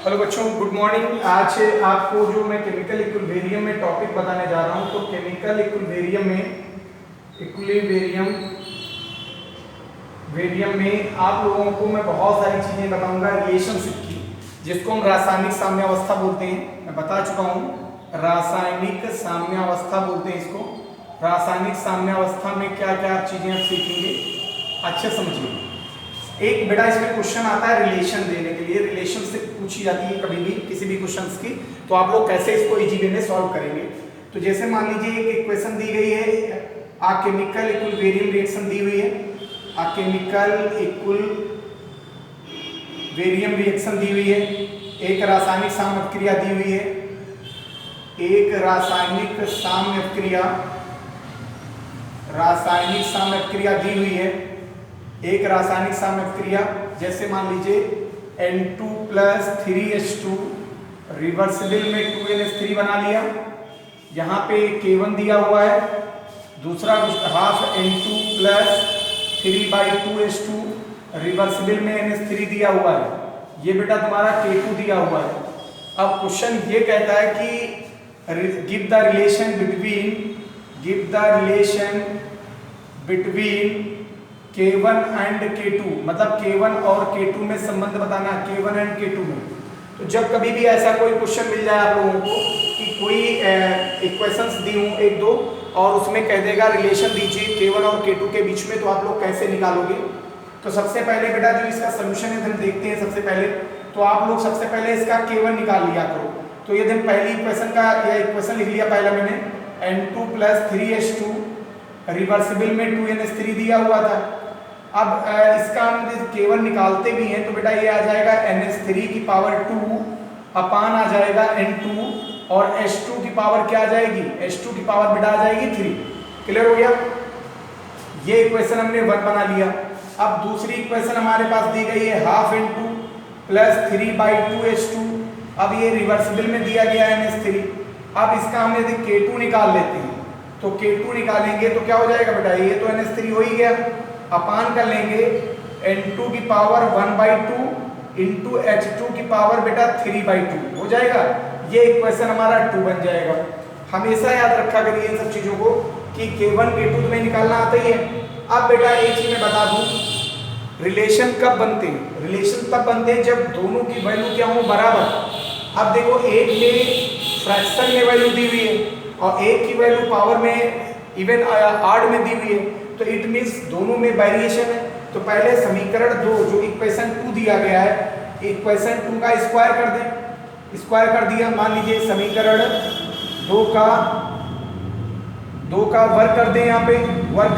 Hello बच्चों, good morning. आज आपको जो मैं केमिकल इक्विलिब्रियम में टॉपिक बताने जा रहा हूं, तो केमिकल इक्विलिब्रियम में आप लोगों को मैं बहुत सारी चीजें बताऊंगा रिलेशनशिप की, जिसको हम रासायनिक साम्यावस्था बोलते हैं। मैं बता चुका हूं, रासायनिक साम्यावस्था बोलते हैं इसको। रासायनिक साम्यावस्था में क्या क्या चीजें आप सीखेंगे, अच्छे समझिए। एक बेटा इसमें क्वेश्चन आता है रिलेशन देने के लिए, रिलेशन से पूछी जाती है कभी भी किसी भी क्वेश्चंस की, तो आप लोग कैसे इसको इजी वे में सॉल्व करेंगे। तो जैसे मान लीजिए एक इक्वेशन दी गई है, आ केमिकल इक्विलिब्रियम रिएक्शन दी हुई है, आ केमिकल इक्विलिब्रियम रिएक्शन दी हुई है, एक रासायनिक साम्य क्रिया दी हुई है, एक रासायनिक साम्य क्रिया दी हुई है, एक रासायनिक साम्य क्रिया जैसे मान लीजिए N2 + 3H2 रिवर्सिबल में 2NH3 बना लिया। यहाँ पे K1 दिया हुआ है, दूसरा हाफ N2 + 3/2H2 रिवर्सिबल में NH3 दिया हुआ है। ये बेटा तुम्हारा K2 दिया हुआ है। अब क्वेश्चन ये कहता है कि give the relation between K1 and K2, मतलब K1 और K2 में संबंध बताना, K1 एंड K2 में। तो जब कभी भी ऐसा कोई क्वेश्चन मिल जाए आप लोगों को कि कोई इक्वेशंस दी हूं एक दो और उसमें कह देगा रिलेशन दीजिए K1 और K2 के बीच में, तो आप लोग कैसे निकालोगे। तो सबसे पहले बेटा जो इसका सोल्यूशन है हम देखते हैं। सबसे पहले तो आप लोग सबसे पहले इसका K1 निकाल लिया करो। तो ये दिन पहली इक्वेशन का यह इक्वेशन लिख लिया पहला मैंने, N2 + 3H2 रिवर्सिबल में 2NH3 दिया हुआ था। अब इसका हम K1 निकालते भी हैं तो बेटा ये आ जाएगा NH3 की पावर 2 अपान आ जाएगा N2, और H2 की पावर क्या आ जाएगी, H2 की पावर बेटा आ जाएगी 3। क्लियर हो गया। ये इक्वेशन हमने 1 बना लिया। अब दूसरी इक्वेशन हमारे पास दी गई है हाफ N2 + 3/2H2। अब ये रिवर्सिबल में दिया गया है NH3। अब इसका हम यदि K2 निकाल लेते हैं तो K2 निकालेंगे तो क्या हो जाएगा बेटा, ये तो NH3 हो ही गया, अपान कर लेंगे N2 की पावर 1/2 इंटू H2 की पावर बेटा 3/2 हो जाएगा। ये इक्वेशन हमारा 2 बन जाएगा। हमेशा याद रखा करिए इन सब चीजों को कि K1 K2 तुम्हें निकालना आता ही है। अब बेटा एक चीज मैं बता दूं, रिलेशन कब बनते हैं, रिलेशन तब बनते हैं जब दोनों की वैल्यू क्या हो, बराबर। अब देखो एक में फ्रैक्शन में वैल्यू दी हुई है और एक की वैल्यू पावर में इवन आड में दी हुई है, तो इट मीन्स दोनों में वेरिएशन है। तो पहले समीकरण 2 जो इक्वेशन 2 दिया गया है, इक्वेशन 2 का स्क्वायर कर दें। स्क्वायर कर दिया, मान लीजिए समीकरण 2 का वर्क कर दें। यहाँ पे वर्क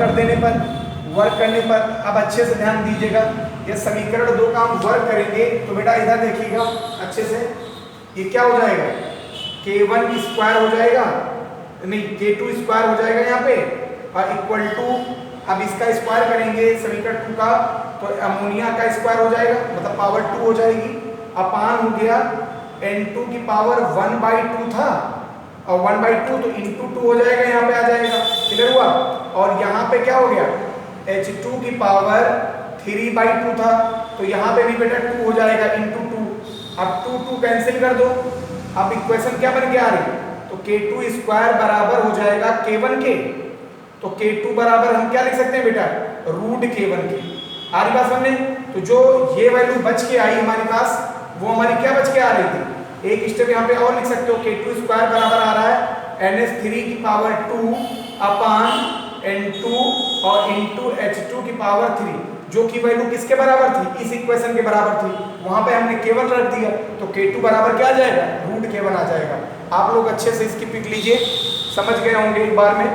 करने पर अब अच्छे से ध्यान दीजिएगा, ये समीकरण 2 का हम वर्क करेंगे तो बेटा इधर देखिएगा अच्छे से, ये क्या हो जाएगा, K1 स्क्वायर हो जाएगा, नहीं K2 स्क्वायर हो जाएगा यहाँ पे, और इक्वल टू, अब इसका स्क्वायर करेंगे समीकरण 2 का तो अमोनिया का स्क्वायर हो जाएगा, मतलब पावर 2 हो जाएगी, अपान हो गया N2 की पावर 1/2 था और 1/2 तो इंटू 2 हो जाएगा, यहाँ पे आ जाएगा। क्लियर हुआ। और यहाँ पे क्या हो गया, H2 की पावर 3/2 था तो यहाँ पे भी बेटा 2 हो जाएगा इंटू 2। अब 2 कैंसिल कर दो। अब इक्वेशन क्या बन के आ रही, तो K2 स्क्वायर बराबर हो जाएगा K1 के, तो K2 बराबर हम क्या लिख सकते हैं बेटा, √K1 के। आ रही बात समझ। तो जो ये वैल्यू बच के आई हमारे पास, वो हमारी क्या बच के आ रही थी, एक स्टेप यहाँ पे और लिख सकते हो, K2 स्क्वायर बराबर आ रहा है NH3 की पावर 2 अपान N2 और इंटू H2 की पावर 3, जो की वैल्यू किसके बराबर थी, इस इक्वेशन के बराबर थी। वहां पे हमने K1 रख दिया तो K2 बराबर क्या आ जाएगा, √K1 आ जाएगा। आप लोग अच्छे से इसकी पिक लीजिए, समझ गए होंगे एक बार में।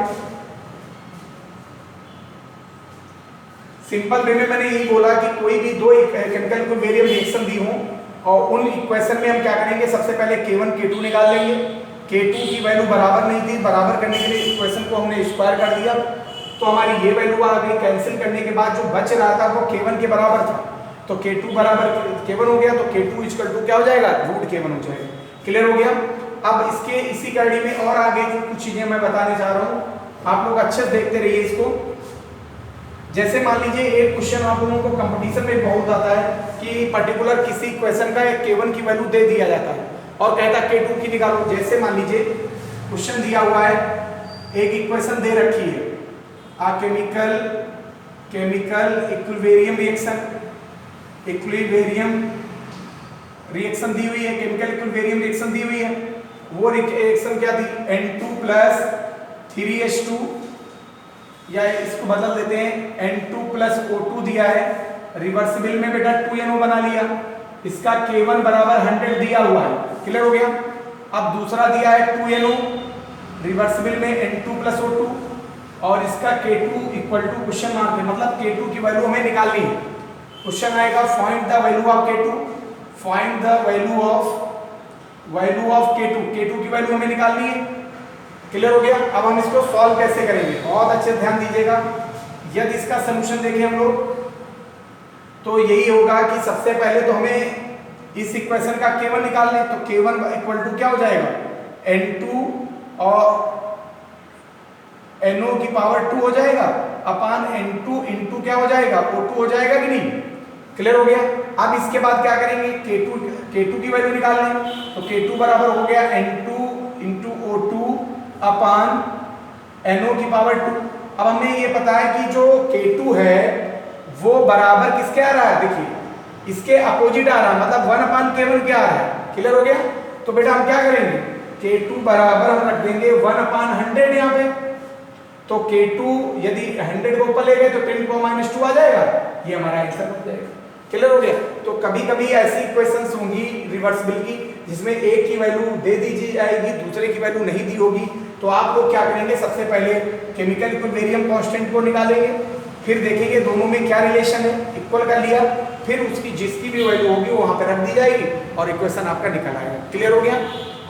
सिंपल वे में मैंने यही बोला कि कोई भी दो केमिकल इक्विलिब्रियम रिएक्शन दी हो और उन इक्वेशन में हम क्या करेंगे, सबसे पहले K1 K2 निकाल लेंगे। K2 की वैल्यू बराबर नहीं थी, बराबर करने के लिए इक्वेशन को हमने स्क्वायर कर दिया तो हमारी ये वैल्यू आ गई। कैंसिल करने के बाद जो बच रहा था वो K1 के बराबर था, तो K2 बराबर K1 हो गया, तो K2 = क्या हो जाएगा, √K1 हो जाएगा। क्लियर हो गया। अब इसके इसी कड़ी में और आगे जो कुछ चीजें मैं बताने जा रहा हूँ, आप लोग अच्छे से देखते रहिए इसको। जैसे मान लीजिए एक क्वेश्चन आप लोगों को कंपटीशन में बहुत आता है कि पर्टिकुलर किसी क्वेश्चन का K1 की वैल्यू दे दिया जाता है और कहता है K2 की निकालो। जैसे मान लीजिए क्वेश्चन दिया हुआ है, एक इक्वेशन दे रखी है, केमिकल इक्विलिब्रियम रिएक्शन दी हुई है, केमिकल इक्विलिब्रियम रिएक्शन दी हुई है। वो रिएक्शन क्या थी, N2 प्लस 3H2, या इसको बदल देते हैं N2 प्लस O2 दिया है, रिवर्सिबल में बेटा 2NO बना लिया, इसका K1 बराबर 100 दिया हुआ है, क्लियर हो गया। अब दूसरा दिया है 2NO, रिवर्सिबल में N2 प्लस O2, और इसका K2 equal to question mark है, मतलब K2 की वैल्यू हमें निकालनी है। क्वेश्चन आएगा find the value of K2, find the value of K2 की वैल्यू हमें निकालनी है, क्लियर हो गया। अब हम इसको सॉल्व कैसे करेंगे, बहुत अच्छे ध्यान दीजिएगा। यदि इसका सलूशन देखें हम लोग तो यही होगा कि सबसे पहले तो हमें इस इक्वेशन का K1 निकालना है, तो K1 इक्वल टू क्या हो जाएगा, N2 और NO की पावर 2 हो जाएगा अपान N2 इंटू क्या हो जाएगा, O2 हो जाएगा कि नहीं, क्लियर हो गया। अब इसके बाद क्या करेंगे, K2 की वैल्यू निकालनी है, तो K2 बराबर हो गया N2 इंटू O2 अपान NO की पावर 2। अब हमें ये पता है कि जो K2 है वो बराबर किसके आ रहा है, देखिए इसके अपोजिट आ रहा है, मतलब 1 अपान K1 क्या आ रहा है, क्लियर हो गया। तो बेटा हम क्या करेंगे, K2 बराबर हम रख देंगे 1 अपान 100 यहाँ पे, तो K2 यदि 100 को ऊपर ले गए तो 10⁻² आ जाएगा, ये हमारा आंसर बन जाएगा, क्लियर हो गया। तो कभी कभी ऐसी क्वेश्चंस होंगी रिवर्सिबल की जिसमें एक की वैल्यू दे दी जाएगी, दूसरे की वैल्यू नहीं दी होगी, तो आप लोग क्या करेंगे, सबसे पहले केमिकल इक्विलिब्रियम कांस्टेंट को निकालेंगे, फिर देखेंगे दोनों में क्या रिलेशन है, इक्वल कर लिया, फिर उसकी जिसकी भी वैल्यू होगी वहां पर रख दी जाएगी और इक्वेशन आपका निकल आएगा, क्लियर हो गया।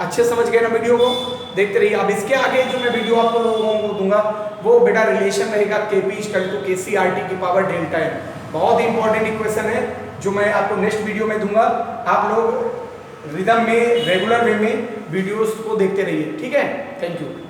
अच्छे समझ गए ना वीडियो को, देखते रहिए। अब इसके आगे जो मैं वीडियो आप लोगों को दूंगा वो बेटा रिलेशन रहेगा Kp = KCRT की पावर डेल्टा n, बहुत इंपॉर्टेंट इक्वेशन है जो मैं आपको नेक्स्ट वीडियो में दूंगा। आप लोग रिदम में रेगुलर वे में वीडियोस को देखते रहिए, ठीक है। Thank you.